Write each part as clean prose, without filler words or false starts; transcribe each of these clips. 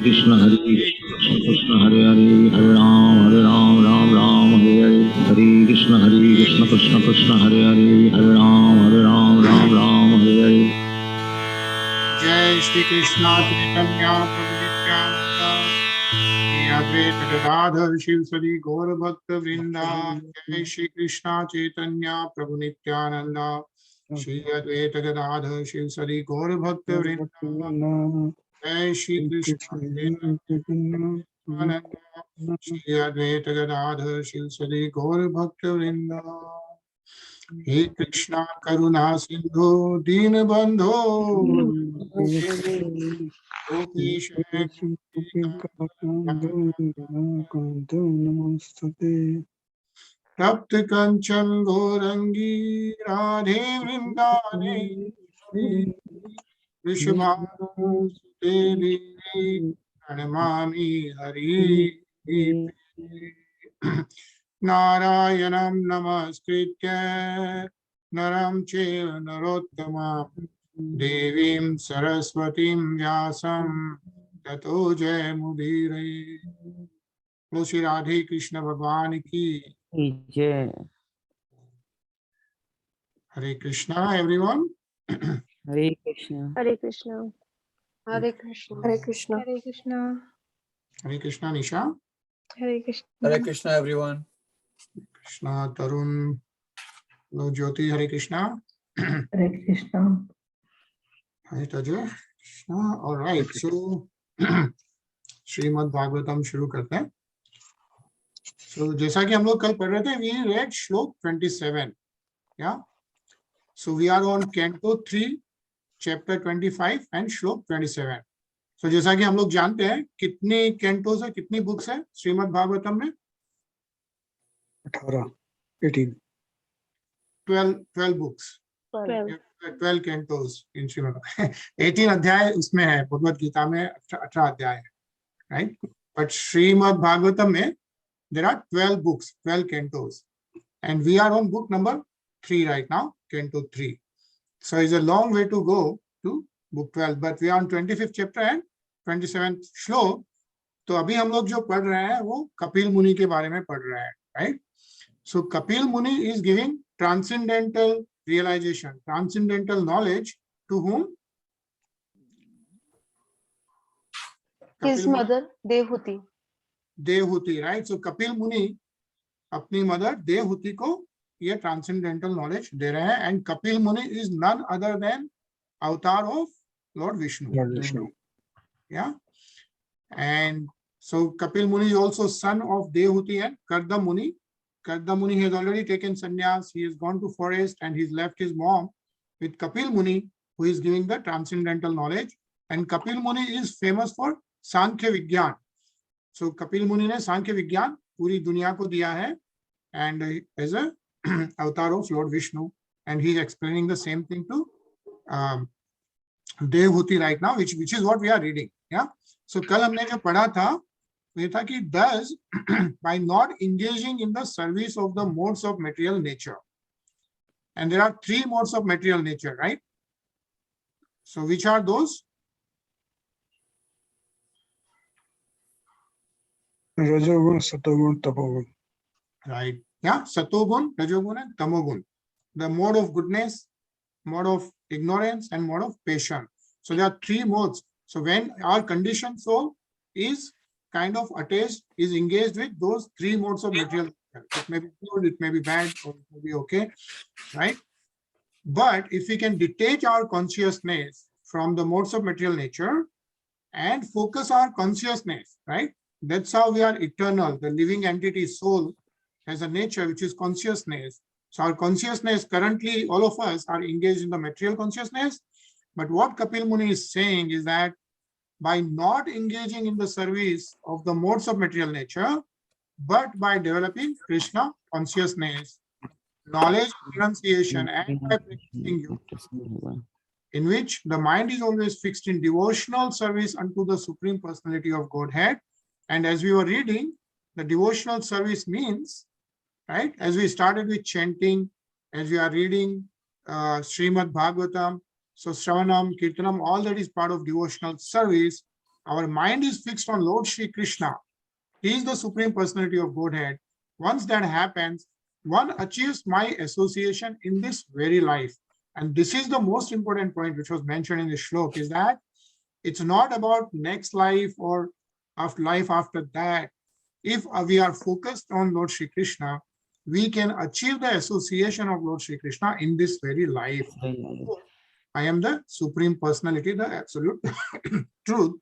Krishna Hare Krishna Krishna Hare Hare Hare Ram Ram Ram Hare Hare Hare Krishna Krishna Krishna Hare Hare Hare Ram Ram Hare Hare. Jai Shri Krishna Chaitanya Prabhu Nityananda Shri Advaita Gadadhar Shivsari Gaura Bhakta Vrinda. Jai Shri Krishna Chaitanya Prabhu Nityananda Shri Advaita Gadadhar Shivsari Gaura Bhakta Vrinda. Jai Shri Krishna Chaitanya Shri Advaita Gadadhar Shivsari Gaura Bhakta Vrinda. हे कृष्णा करुणा सिंधु दीन बंधो गोपीश तप्त कंचन गौरंगी राधे वृंदावनेश्वरी वृषभानुसुते देवी प्रणमामि हरि नारायणं नमस्कृत्य नरं चैव नरोत्तमं देवीं सरस्वतीं व्यासं ततो जयमुदीरये। बोलो श्री राधे कृष्ण भगवान की जय। Hare Krishna everyone. Hare Krishna Hare Krishna Hare Krishna Hare Krishna Hare Krishna Hare Krishna Nisha. Hare Krishna Hare Krishna, everyone. Krishna Tarun लो ज्योति हरे कृष्णा। हरे कृष्णा। हरे तजय कृष्णा। ऑलराइट, सो श्रीमद् भागवतम शुरू करते हैं। सो जैसा कि हम लोग कल पढ़ रहे थे, we read shloka 27 yeah so we are on canto 3 chapter 25 and shloka 27। सो जैसा कि हम लोग जानते हैं कितने कैंटोस है, कितनी बुक्स है श्रीमद् भागवतम में? 12 बुक्स, 12 कैंटोस इन श्रीमद् 18 अध्याय उसमें है, भगवद गीता में 18 अध्याय है, राइट? बट श्रीमद् भागवतम में there are 12 books, 12 cantos, and we are on book number 3 right now, canto 3. So it's a long way to go to book 12, but we are on 25th chapter and 27th श्लोक। तो अभी हम लोग जो पढ़ रहे हैं वो कपिल मुनि के बारे में पढ़ रहे हैं, right? So Kapil Muni is giving transcendental realization, transcendental knowledge to whom? His mother Devhuti. Devahuti, right? So Kapil Muni अपनी मदर देवहूति को ये ट्रांसेंडेंटल नॉलेज दे रहे हैं। And Kapil Muni is none other than avatar of lord Vishnu, yeah? And so Kapil Muni is also son of Devahuti and Kardam Muni. Kardam Muni has already taken sannyas, he has gone to forest and he has left his mom with Kapil Muni who is giving the transcendental knowledge. And Kapil Muni is famous for सांख्य विज्ञान। सो कपिल मुनि ने सांख्य विज्ञान पूरी दुनिया को दिया है, and as a avatar of lord Vishnu, and he is explaining the same thing to Devahuti right now, which is what we are reading, yeah? So कल हमने जो पढ़ा था ये था कि does by not engaging in the service of the modes of material nature, and there are 3 modes of material nature, right? So which are those? रजोगुण, सतोगुण, तपोगुण, Right, yeah, satogun, rajogun and tamogun, the mode of goodness, mode of ignorance and mode of patience. So there are 3 modes. So when our conditioned soul is kind of attached, is engaged with those 3 modes of material nature, it may be good, it may be bad, or it may be okay, right? But if we can detach our consciousness from the modes of material nature and focus our consciousness, right? That's how we are eternal. The living entity soul has a nature which is consciousness. So our consciousness, currently all of us are engaged in the material consciousness. But what Kapil Muni is saying is that by not engaging in the service of the modes of material nature, but by developing Krishna consciousness, knowledge, renunciation, and by practicing yoga, in which the mind is always fixed in devotional service unto the Supreme Personality of Godhead. And as we were reading, the devotional service means, right, as we started with chanting, as we are reading Srimad Bhagavatam, so Shravanam, Kirtanam, all that is part of devotional service. our mind is fixed on Lord Shri Krishna. He is the Supreme Personality of Godhead. Once that happens, one achieves my association in this very life. And this is the most important point which was mentioned in the shlok, is that it's not about next life or life after that. If we are focused on Lord Shri Krishna, we can achieve the association of Lord Shri Krishna in this very life. I am the Supreme Personality, the Absolute Truth.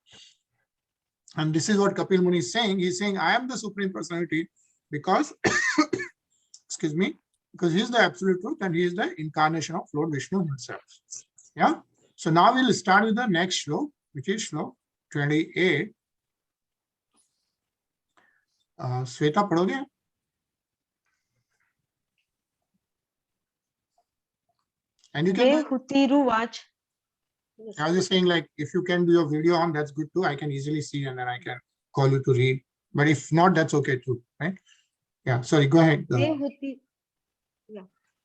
And this is what Kapil Muni is saying. He's saying, I am the Supreme Personality because, excuse me, because he is the Absolute Truth and he is the incarnation of Lord Vishnu himself. Yeah. So now we'll start with the next shlok, which is shlok 28. Sweta, padhoge? And you can, Hutiruvac. I was just saying, like, if you can do your video on, that's good too. I can easily see and then I can call you to read. But if not, that's okay too, right? Yeah, sorry, go ahead.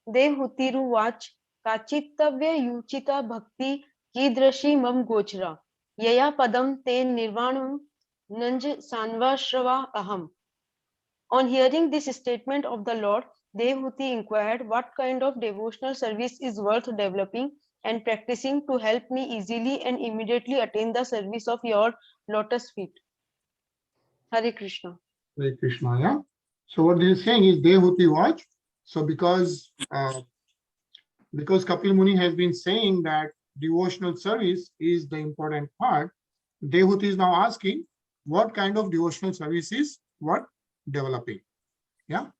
Hutiruvac. Kachitavya yuchita bhakti kidраshi mam gochra. Yaya padam te nirvanam nanj sanvashrava aham. On hearing this statement of the Lord, Devahuti inquired what kind of devotional service is worth developing and practicing to help me easily and immediately attain the service of your lotus feet. Hare Krishna. Hare Krishna, yeah. So what they are saying is Devahuti watch. So because Kapil Muni has been saying that devotional service is the important part, Devahuti is now asking what kind of devotional service is worth developing. Yeah.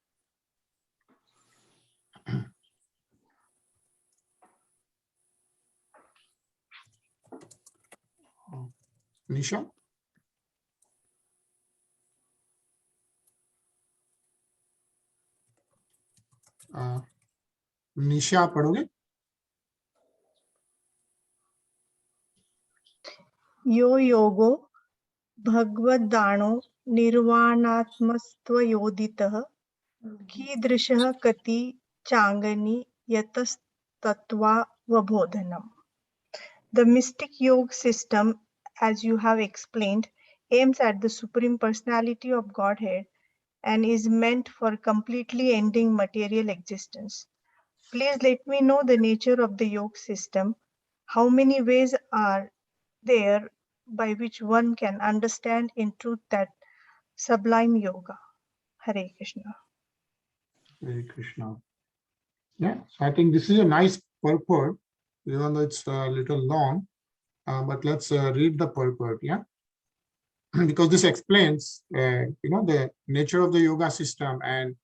Nisha? Nisha, padhoge? यो योगो भगवद्दानो निर्वाणात्मस्त्वयोदितः कीदृशः कति चांगनि यतस्तत्त्वावबोधनम्. The mystic yoga system, as you have explained, aims at the Supreme Personality of Godhead and is meant for completely ending material existence. Please let me know the nature of the yoga system. How many ways are there by which one can understand in truth that sublime yoga? Hare Krishna. Hare Krishna. Yeah, so I think this is a nice purport, even though it's a little long, but let's read the purport, yeah? Because this explains, the nature of the yoga system and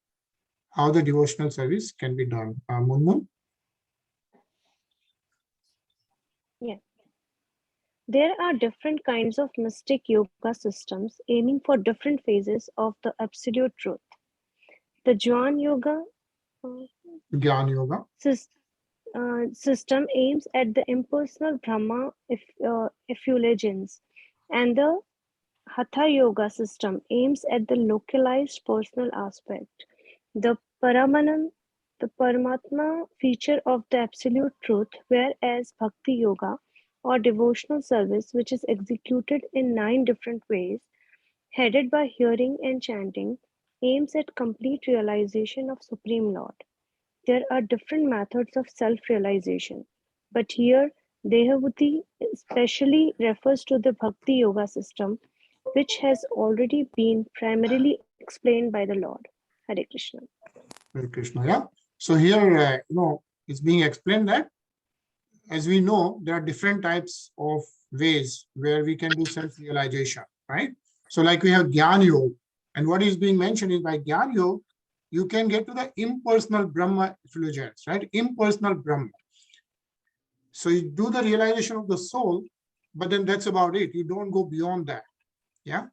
how the devotional service can be done. Munmu? Yeah. There are different kinds of mystic yoga systems aiming for different phases of the absolute truth. The Jnana Yoga Gyan Yoga. System aims at the impersonal Brahma effulgence, and the Hatha Yoga system aims at the localized personal aspect. The Paramatma feature of the absolute truth, whereas Bhakti Yoga or devotional service, which is executed in 9 different ways, headed by hearing and chanting, aims at complete realization of Supreme Lord. There are different methods of self-realization, but here Devahuti especially refers to the Bhakti Yoga system, which has already been primarily explained by the Lord. Hare Krishna. Hare Krishna, yeah. So here, it's being explained that, as we know, there are different types of ways where we can do self-realization, right? So like we have Gyan Yoga, and what is being mentioned is by Gyan Yoga, you can get to the impersonal Brahma effulgence, right? Impersonal Brahma. So you do the realization of the soul, but then that's about it. You don't go beyond that, yeah?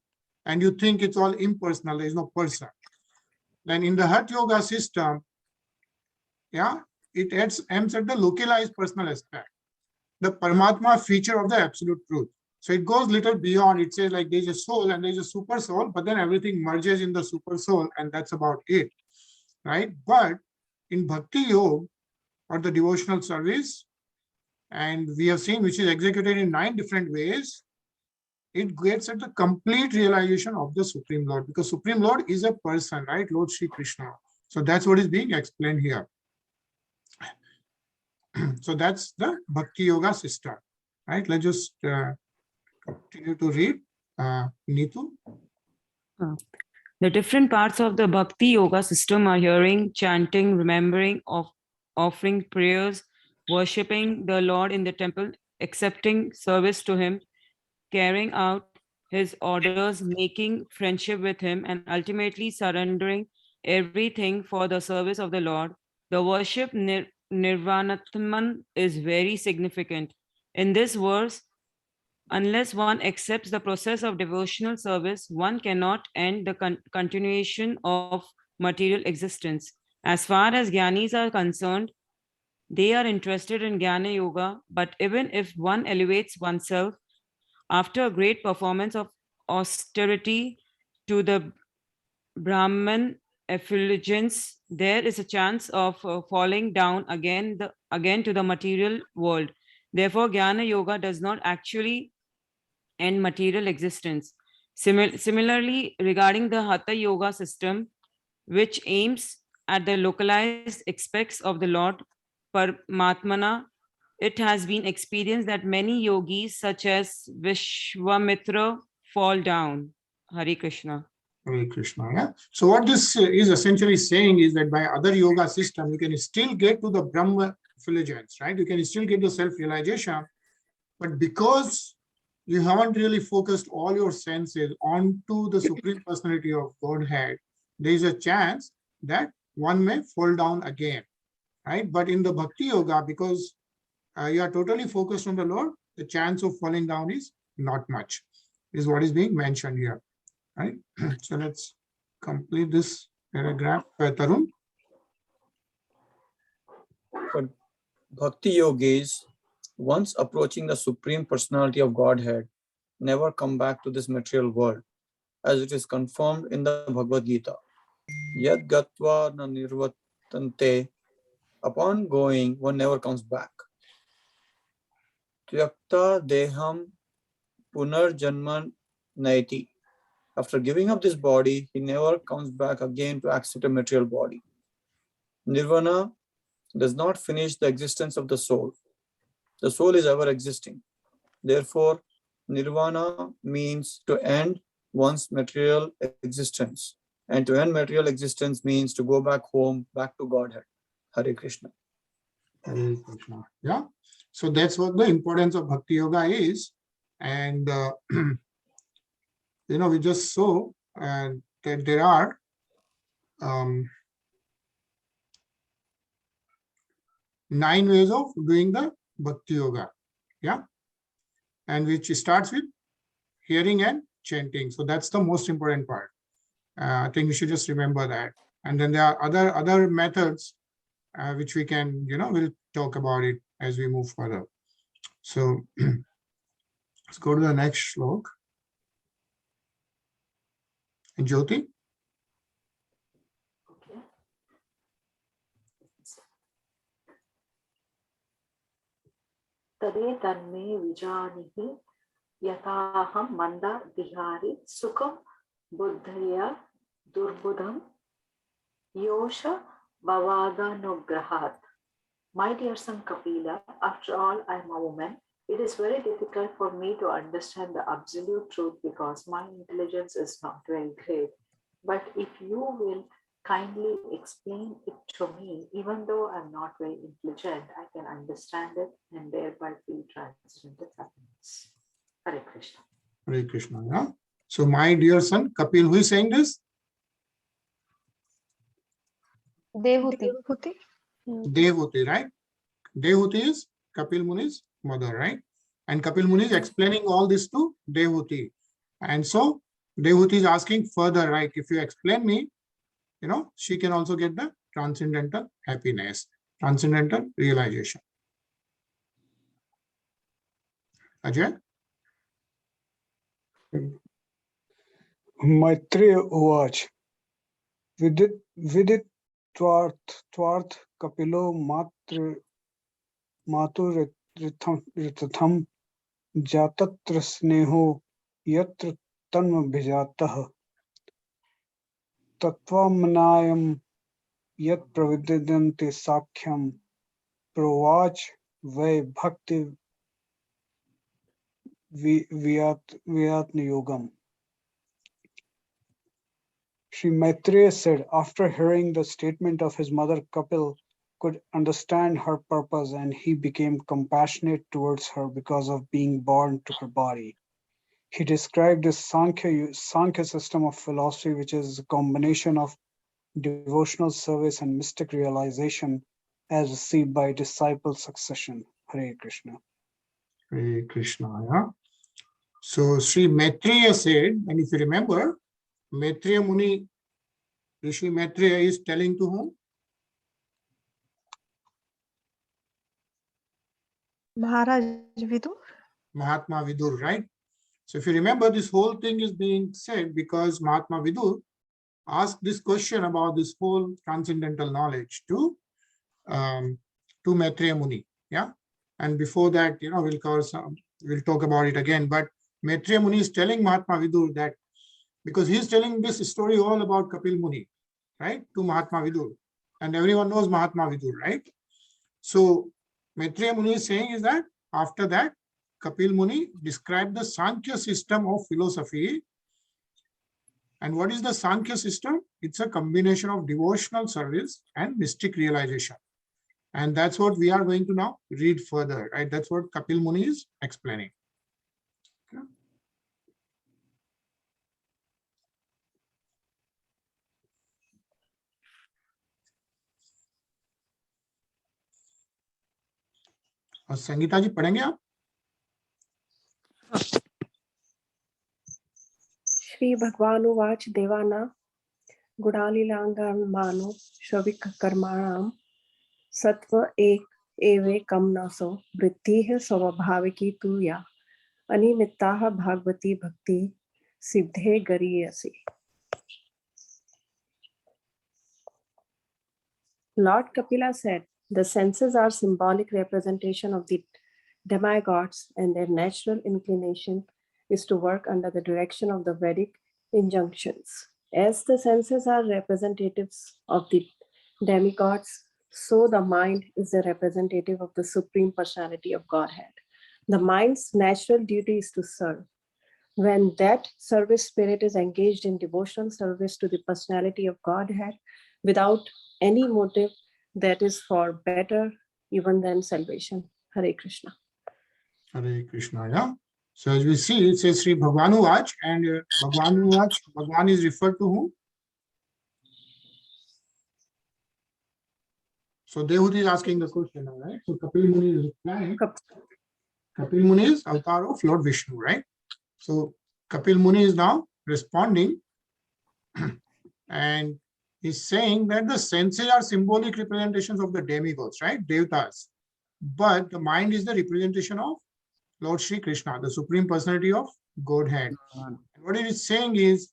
And you think it's all impersonal, there is no person. Then in the Hatha Yoga system, yeah, it aims at the localized personal aspect, the Paramatma feature of the absolute truth. So it goes little beyond. It says like there's a soul and there's a super soul, but then everything merges in the super soul and that's about it, right? But in Bhakti Yoga or the devotional service, and we have seen which is executed in 9 different ways, it gets at the complete realization of the Supreme Lord, because Supreme Lord is a person, right? Lord Sri Krishna. So that's what is being explained here. So that's the Bhakti Yoga system, right? Let's just continue to read. Neetu. The different parts of the Bhakti Yoga system are hearing, chanting, remembering, offering prayers, worshipping the Lord in the temple, accepting service to Him, carrying out His orders, making friendship with Him, and ultimately surrendering everything for the service of the Lord. The worship Nirvanatman is very significant. In this verse, unless one accepts the process of devotional service, one cannot end the continuation of material existence. As far as Gyanis are concerned, they are interested in Jnana Yoga, but even if one elevates oneself after a great performance of austerity to the Brahman effulgence, there is a chance of falling down again to the material world. Therefore, Jnana Yoga does not actually end material existence. Similarly, regarding the Hatha Yoga system, which aims at the localized aspects of the Lord Paramatmana, it has been experienced that many yogis, such as Vishwamitra, fall down. Hare Krishna. Hare Krishna. Yeah. So what this is essentially saying is that by other yoga system, you can still get to the Brahma effulgence, right? You can still get the self-realization, but because you haven't really focused all your senses onto the Supreme Personality of Godhead, there is a chance that one may fall down again, right? But in the Bhakti Yoga, because you are totally focused on the Lord, the chance of falling down is not much, is what is being mentioned here, right? So let's complete this paragraph. Tarun. But Bhakti yogis, once approaching the Supreme Personality of Godhead, never come back to this material world, as it is confirmed in the Bhagavad Gita. Yad gatva na nirvatante, upon going, one never comes back. Tyakta deham punarjanman naiti. After giving up this body, he never comes back again to accept a material body. Nirvana does not finish the existence of the soul. The soul is ever existing. Therefore, nirvana means to end one's material existence. And to end material existence means to go back home, back to Godhead. Hare Krishna. Hare Krishna. Yeah. So that's what the importance of Bhakti Yoga is. And, we just saw that there are 9 ways of doing the Bhakti Yoga. Yeah. And which starts with hearing and chanting. So that's the most important part. I think we should just remember that. And then there are other methods which we can, we'll talk about it as we move further. So let's go to the next slok. Jyoti. तदे तन्मे विजानिहि यथाहं मन्दा विहारि सुखं बुद्धया दुर्बुधं योष भवादानुग्रहात्. My dear son Kapila, after all, I am a woman. It is very difficult for me to understand the absolute truth because my intelligence is not very great. But if you will kindly explain it to me, even though I'm not very intelligent, I can understand it and thereby feel transcendental happiness. Hare Krishna. Hare Krishna. Yeah. So my dear son Kapil, who is saying this? Devuti. Devuti, right? Devuti is Kapil Muni's mother, right? And Kapil Muni is explaining all this to Devuti. And so Devuti is asking further, right? If you explain me, she can also get the transcendental happiness, transcendental realization. Ajay? Maitreya Uvach. Vidit Twarth Kapilo Maturitham Jatatra Sneho yatra tanma bhijatah tattvamanayam yat pravidyanti sakhyam provach vai bhakti vyatna yogam. Sri Maitreya said, after hearing the statement of his mother, Kapil could understand her purpose and he became compassionate towards her because of being born to her body. He described this Sankhya system of philosophy, which is a combination of devotional service and mystic realization as received by disciple succession. Hare Krishna. Hare Krishna. Yeah. So Sri Maitreya said, and if you remember, Maitreya Muni, Rishi Maitreya is telling to whom? Maharaj Vidur. Mahatma Vidur, right? So if you remember, this whole thing is being said because Mahatma Vidur asked this question about this whole transcendental knowledge to Maitreya Muni. Yeah. And before that, we'll cover we'll talk about it again. But Maitreya Muni is telling Mahatma Vidur that because he's telling this story all about Kapil Muni, right, to Mahatma Vidur. And everyone knows Mahatma Vidur, right? So Maitreya Muni is saying is that after that, Kapil Muni described the Sankhya system of philosophy. And what is the Sankhya system? It's a combination of devotional service and mystic realization. And that's what we are going to now read further, right? That's what Kapil Muni is explaining. Okay. और संगीता जी पढ़ेंगे आप? श्री भगवानुवाच देवाना गुणालीलांगान्मानो श्रविक कर्माणाम सत्व एवेकं नसो वृत्तिः स्वभाविकी तु या अनिमित्ताः भागवती भक्ति सिद्धे गरीयसी. Lord Kapila said, the senses are symbolic representation of the demigods and their natural inclination is to work under the direction of the Vedic injunctions. As the senses are representatives of the demigods, so the mind is the representative of the Supreme Personality of Godhead. The mind's natural duty is to serve. When that service spirit is engaged in devotional service to the Personality of Godhead without any motive, that is for better even than salvation. Hare Krishna. Hare Krishna, yeah. So as we see, it says Sri Bhagwanuvac, and Bhagwanuvac, Bhagwan is referred to whom? So Dehuti is asking the question, right? So Kapil Muni is replying. Kapil Muni is avatar of Lord Vishnu, right? So Kapil Muni is now responding and he's saying that the senses are symbolic representations of the demigods, right? Devatas. But the mind is the representation of Lord Shri Krishna, the Supreme Personality of Godhead. And what it is saying is,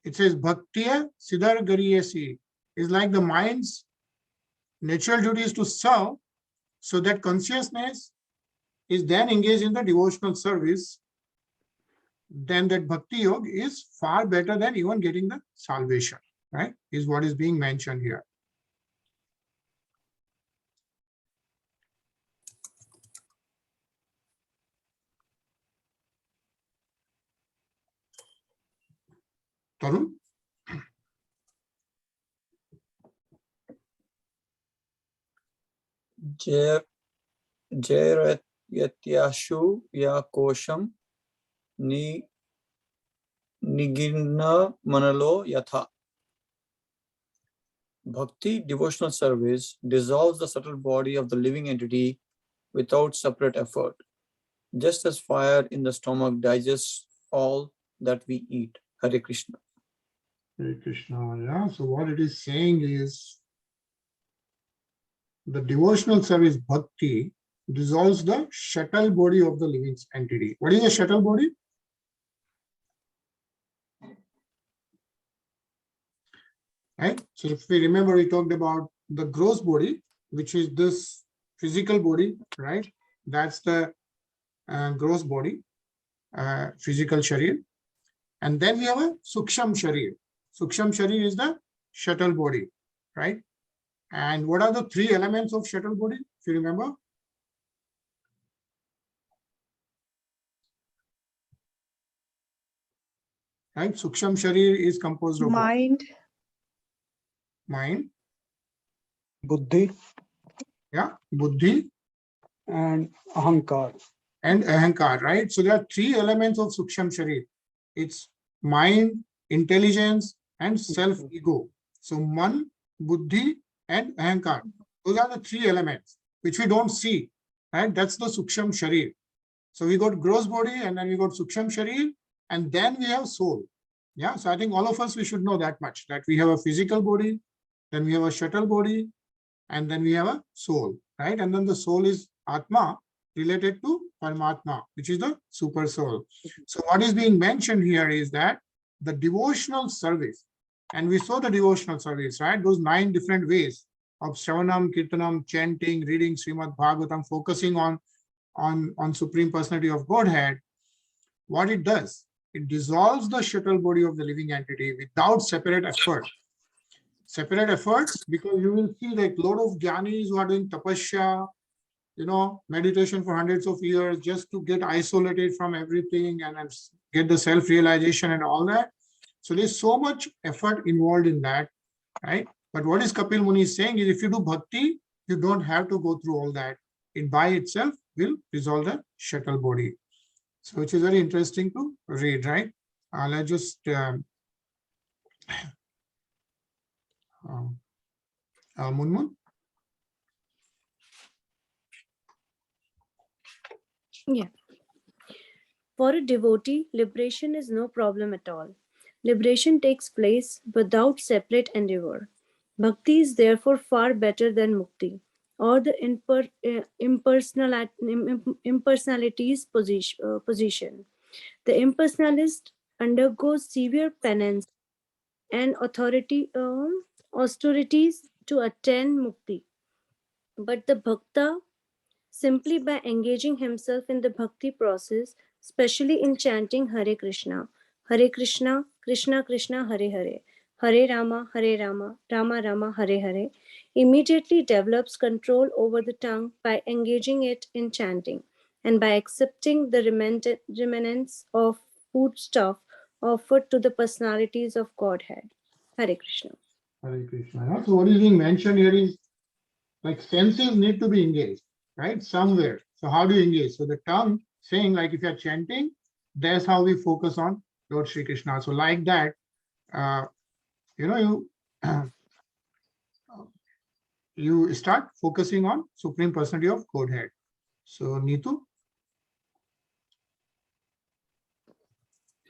it says, Bhaktiya Siddhar Gariyasi is like the mind's natural duty is to serve, so that consciousness is then engaged in the devotional service. Then that Bhakti Yoga is far better than even getting the salvation, right? Is what is being mentioned here. Tarun? Jayatyashu ya kosham nigirna manalo yatha. Bhakti, devotional service, dissolves the subtle body of the living entity without separate effort, just as fire in the stomach digests all that we eat. Hare Krishna. Hare Krishna, yeah. So what it is saying is, the devotional service Bhakti dissolves the shuttle body of the living entity. What is a shuttle body? Right? So if we remember, we talked about the gross body, which is this physical body, right? That's the gross body. physical sharir. And then we have a Suksham Sharir. Suksham Sharir is the shuttle body, right? And what are the three elements of shuttle body, if you remember? Right? Suksham Sharir is composed of what? Mind, Mind, Buddhi yeah, Buddhi, and Ahankar. and Ahankar, right? So there are three elements of Suksham Sharir. It's mind, intelligence, and self-ego. So Man, Buddhi, and Ahankar. Those are the three elements which we don't see, right? That's the Suksham Sharir. So we got gross body, and then we got Suksham Sharir, and then we have soul. Yeah, so I think all of us, we should know that much, that we have a physical body, then we have a shuttle body, and then we have a soul, right? And then the soul is Atma, related to Paramatma, which is the super soul. So what is being mentioned here is that the devotional service, and we saw the devotional service, right? Those 9 different ways of Shravanam, Kirtanam, chanting, reading Srimad Bhagavatam, focusing on Supreme Personality of Godhead. What it does, it dissolves the shuttle body of the living entity without separate effort. Separate efforts, because you will see like a lot of jnanis who are doing tapasya, meditation for hundreds of years just to get isolated from everything and get the self-realization and all that. So there's so much effort involved in that, right? But what is Kapil Muni saying is, if you do bhakti, you don't have to go through all that. It by itself will resolve the shuttle body. So which is very interesting to read, right? Let's just Munmun. Yeah. For a devotee, liberation is no problem at all. Liberation takes place without separate endeavor. Bhakti is therefore far better than mukti, or the impersonality's position. The impersonalist undergoes severe penance and austerities to attain mukti. But the bhakta, simply by engaging himself in the bhakti process, especially in chanting Hare Krishna, Krishna Krishna, Hare Hare, Hare Rama, Rama Rama, Hare Hare, immediately develops control over the tongue by engaging it in chanting and by accepting the remnants of foodstuff offered to the personalities of Godhead. Hare Krishna. Hare Krishna. So what is being mentioned here is like senses need to be engaged, right? Somewhere. So how do you engage? So the tongue saying, like if you're chanting, that's how we focus on Lord Shri Krishna. So like that, you start focusing on Supreme Personality of Godhead. So Neetu.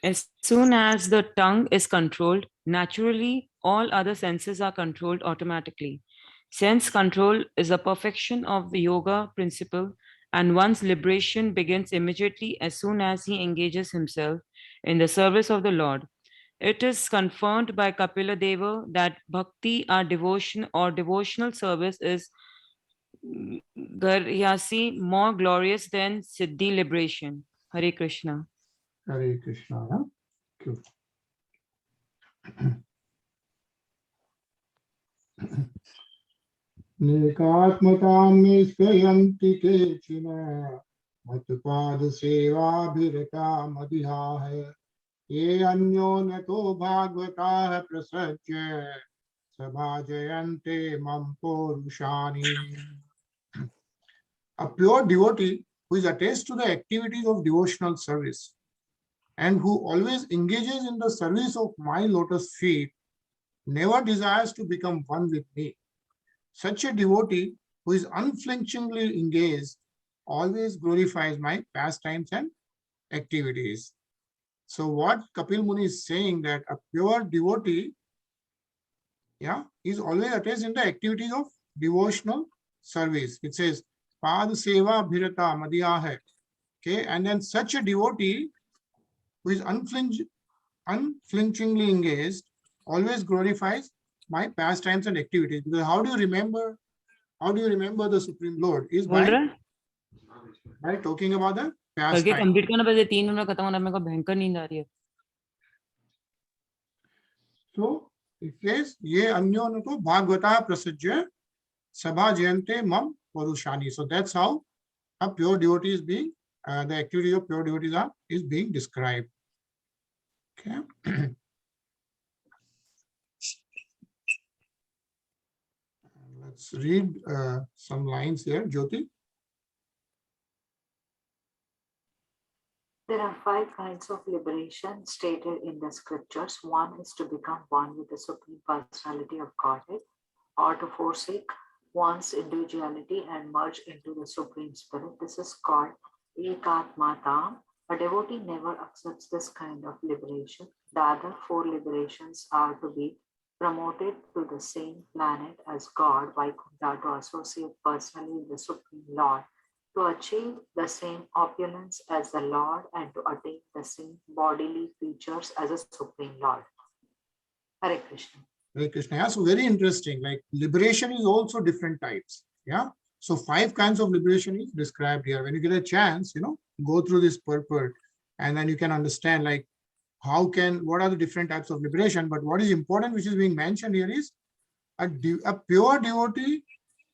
As soon as the tongue is controlled, naturally all other senses are controlled automatically. Sense control is a perfection of the yoga principle, and one's liberation begins immediately as soon as he engages himself in the service of the Lord. It is confirmed by Kapila Deva that bhakti or devotional service is Garyasi more glorious than Siddhi liberation. Hare Krishna. Hare Krishna. Yeah? Good. Nekatmatam nispayanti kechina matpad seva bhirata madhya ye anyo nato bhagavata prasajya sabhajayante mam purushani. A pure devotee who is attached to the activities of devotional service and who always engages in the service of my lotus feet never desires to become one with me. Such a devotee who is unflinchingly engaged always glorifies my pastimes and activities. So what Kapil Muni is saying, that a pure devotee, is always attached in the activities of devotional service. It says, Pad Seva Bhirata Madhya Hai. Okay, and then such a devotee who is unflinchingly engaged always glorifies my pastimes and activities. Because how do you remember the Supreme Lord? Is by talking about the करके complete करना, पहले 3 minute में खत्म होना, मेरे को भयंकर नींद आ रही है. So it says ये अन्योन को Bhagavata प्रसज्य sabha jayante mam varushani. So that's how a pure devotee is being, the activity of pure devotees is being described. Okay. Let's read some lines here, Jyoti. There are 5 kinds of liberation stated in the scriptures. One is to become one with the Supreme Personality of Godhead, or to forsake one's individuality and merge into the Supreme Spirit. This is called Ekatmatam. A devotee never accepts this kind of liberation. The other 4 liberations are to be promoted to the same planet as God, Vaikuntha, to associate personally with the Supreme Lord, to achieve the same opulence as the Lord, and to attain the same bodily features as a Supreme Lord. Hare Krishna. Hare Krishna. Yeah, so very interesting. Like liberation is also different types. Yeah. So 5 kinds of liberation is described here. When you get a chance, go through this purport, and then you can understand like what are the different types of liberation. But what is important, which is being mentioned here, is a pure devotee,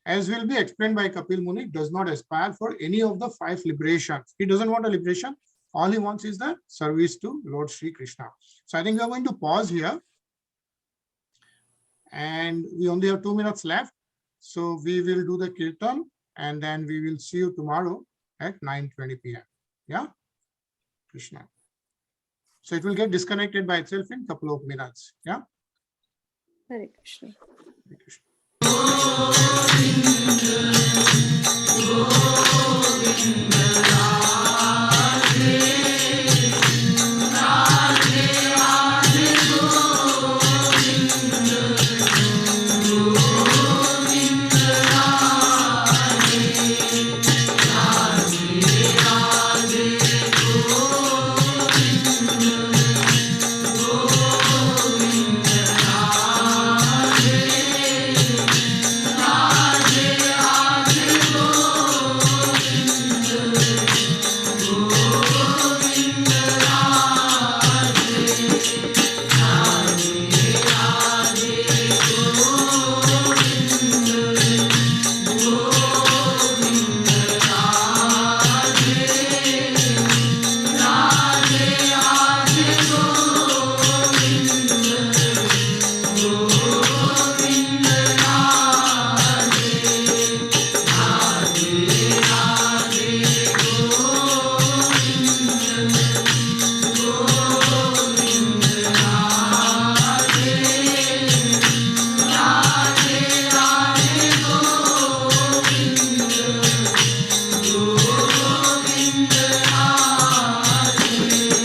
as will be explained by Kapil Muni, does not aspire for any of the 5 liberations. He doesn't want a liberation. All he wants is the service to Lord Sri Krishna. So I think we are going to pause here. And we only have 2 minutes left. So we will do the kirtan, and then we will see you tomorrow at 9:20 p.m. Yeah, Krishna. So it will get disconnected by itself in a couple of minutes. Yeah. Hare Krishna. Hare Krishna. Govinda,